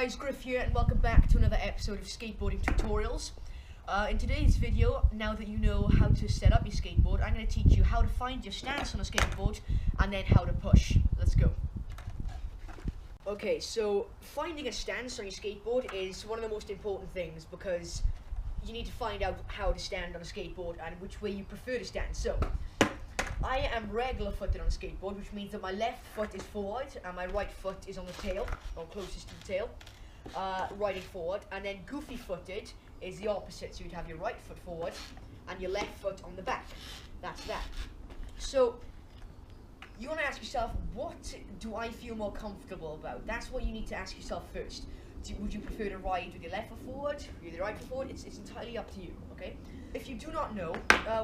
guys, Griff here, and welcome back to another episode of Skateboarding Tutorials. In today's video, now that you know how to set up your skateboard, I'm going to teach you how to find your stance on a skateboard and then how to push. Let's go. Okay, so finding a stance on your skateboard is one of the most important things because you need to find out how to stand on a skateboard and which way you prefer to stand. So, I am regular footed on a skateboard, which means that my left foot is forward and my right foot is on the tail, or closest to the tail, riding forward. And then goofy footed is the opposite, so you'd have your right foot forward and your left foot on the back. That's that. So you want to ask yourself, what do I feel more comfortable about? That's what you need to ask yourself first. Would you prefer to ride with your left foot forward, with your right foot forward? It's entirely up to you, okay? If you do not know,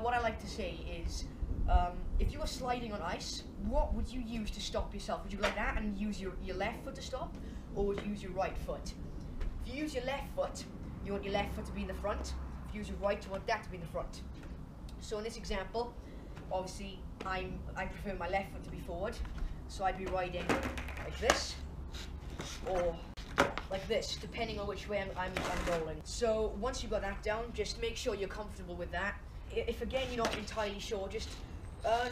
what I like to say is, if you were sliding on ice, what would you use to stop yourself? Would you go like that and use your left foot to stop, or would you use your right foot? If you use your left foot, you want your left foot to be in the front. If you use your right, you want that to be in the front. So in this example, obviously, I prefer my left foot to be forward, so I'd be riding like this, or like this, depending on which way I'm rolling. So once you've got that down, just make sure you're comfortable with that. If again you're not entirely sure, just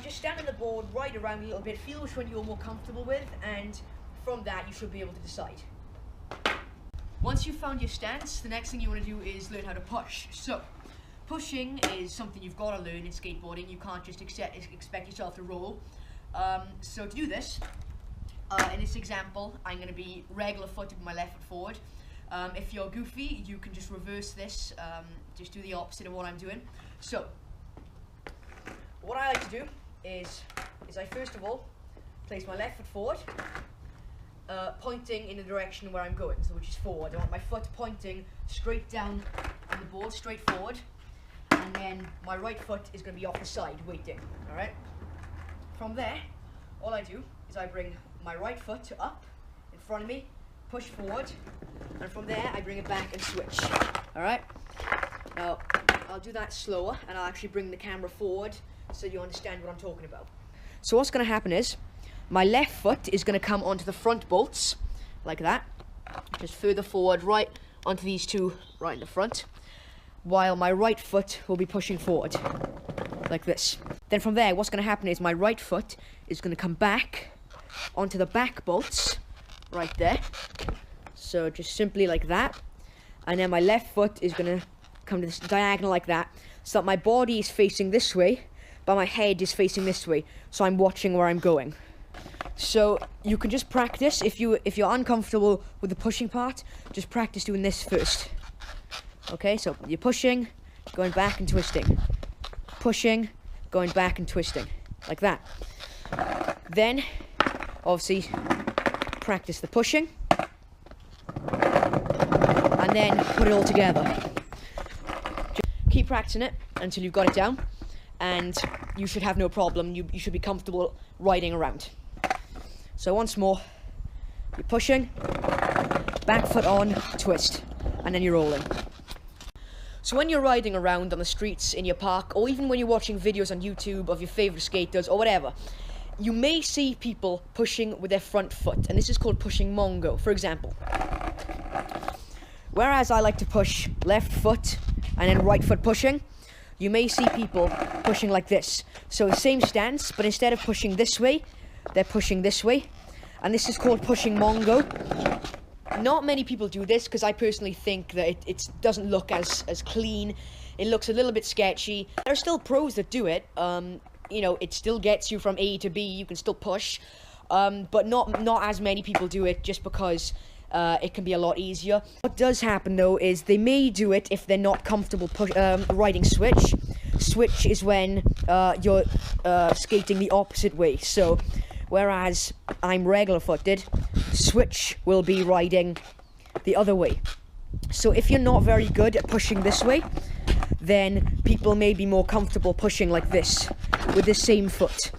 stand on the board, ride around a little bit, feel which one you're more comfortable with, and from that you should be able to decide. Once you've found your stance, the next thing you want to do is learn how to push. So, pushing is something you've got to learn in skateboarding. You can't just expect yourself to roll. So to do this, in this example, I'm going to be regular footed with my left foot forward. If you're goofy, you can just reverse this, just do the opposite of what I'm doing. So, what I like to do is I first of all place my left foot forward, pointing in the direction where I'm going, so which is forward. I want my foot pointing straight down on the board, straight forward, and then my right foot is going to be off the side, waiting, alright? From there, all I do is I bring my right foot up in front of me, push forward, and from there I bring it back and switch, alright? Now, I'll do that slower, and I'll actually bring the camera forward so you understand what I'm talking about. So what's going to happen is, my left foot is going to come onto the front bolts, like that, just further forward, right onto these two right in the front, while my right foot will be pushing forward, like this. Then from there, what's going to happen is my right foot is going to come back onto the back bolts, right there, so just simply like that, and then my left foot is going to come to this diagonal like that, so that my body is facing this way, but my head is facing this way, so I'm watching where I'm going. So you can just practice, if you're uncomfortable with the pushing part, just practice doing this first. Okay, so you're pushing, going back and twisting, pushing, going back and twisting, like that. Then, obviously, practice the pushing, and then put it all together. Just keep practicing it until you've got it down, and you should have no problem. You should be comfortable riding around. So once more, you're pushing, back foot on, twist, and then you're rolling. So when you're riding around on the streets in your park, or even when you're watching videos on YouTube of your favourite skaters, or whatever, you may see people pushing with their front foot, and this is called pushing mongo, for example. Whereas I like to push left foot, and then right foot pushing, you may see people pushing like this. So the same stance, but instead of pushing this way, they're pushing this way, and this is called pushing mongo. Not many people do this because I personally think that it doesn't look as clean. It looks a little bit sketchy. There are still pros that do it. You know, it still gets you from A to B. You can still push, but not as many people do it just because it can be a lot easier. What does happen though is they may do it if they're not comfortable riding switch. Switch is when you're skating the opposite way. So whereas I'm regular footed, switch will be riding the other way. So if you're not very good at pushing this way, then people may be more comfortable pushing like this with the same foot.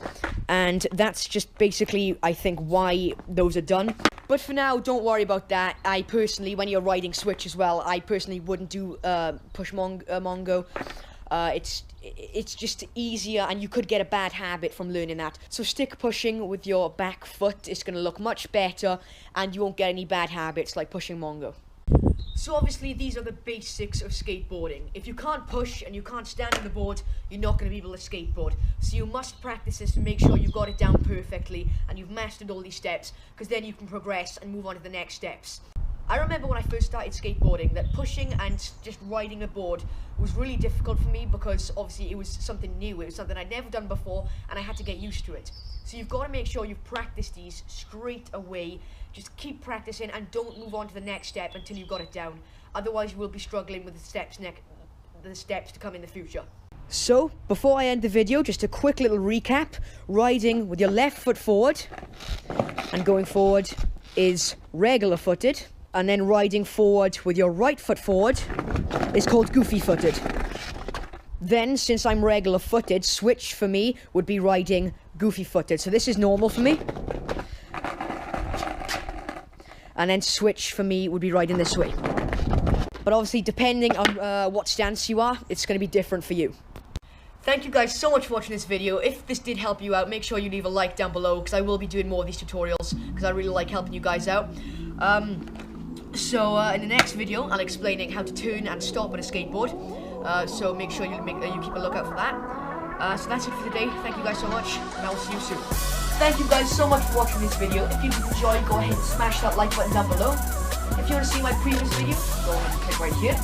And that's just basically, I think, why those are done. But for now, don't worry about that. I personally, when you're riding switch as well, I personally wouldn't do push mongo. It's just easier, and you could get a bad habit from learning that. So stick pushing with your back foot. It's going to look much better, and you won't get any bad habits like pushing Mongo. So obviously these are the basics of skateboarding. If you can't push and you can't stand on the board, you're not going to be able to skateboard. So you must practice this to make sure you've got it down perfectly and you've mastered all these steps, because then you can progress and move on to the next steps. I remember when I first started skateboarding that pushing and just riding a board was really difficult for me, because obviously it was something new, it was something I'd never done before, and I had to get used to it. So you've got to make sure you've practiced these straight away. Just keep practicing and don't move on to the next step until you've got it down. Otherwise you will be struggling with the steps to come in the future. So, before I end the video, just a quick little recap. Riding with your left foot forward and going forward is regular footed. And then riding forward with your right foot forward is called goofy footed. Then, since I'm regular footed, switch for me would be riding goofy footed. So this is normal for me. And then switch for me would be riding this way. But obviously, depending on what stance you are, it's going to be different for you. Thank you guys so much for watching this video. If this did help you out, make sure you leave a like down below, because I will be doing more of these tutorials, because I really like helping you guys out. So in the next video, I'll explain how to turn and stop on a skateboard. So make sure you keep a lookout for that. So that's it for today. Thank you guys so much, and I will see you soon. Thank you guys so much for watching this video. If you did enjoy, go ahead and smash that like button down below. If you want to see my previous video, go ahead and click right here.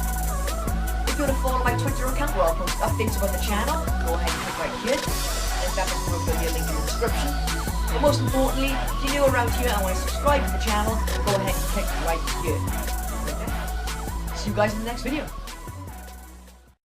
If you want to follow my Twitter account where I'll post updates about the channel, go ahead and click right here. And if that doesn't work, there'll be a link in the description. But most importantly, if you're new around here and want to subscribe to the channel, go ahead and click right here. See you guys in the next video.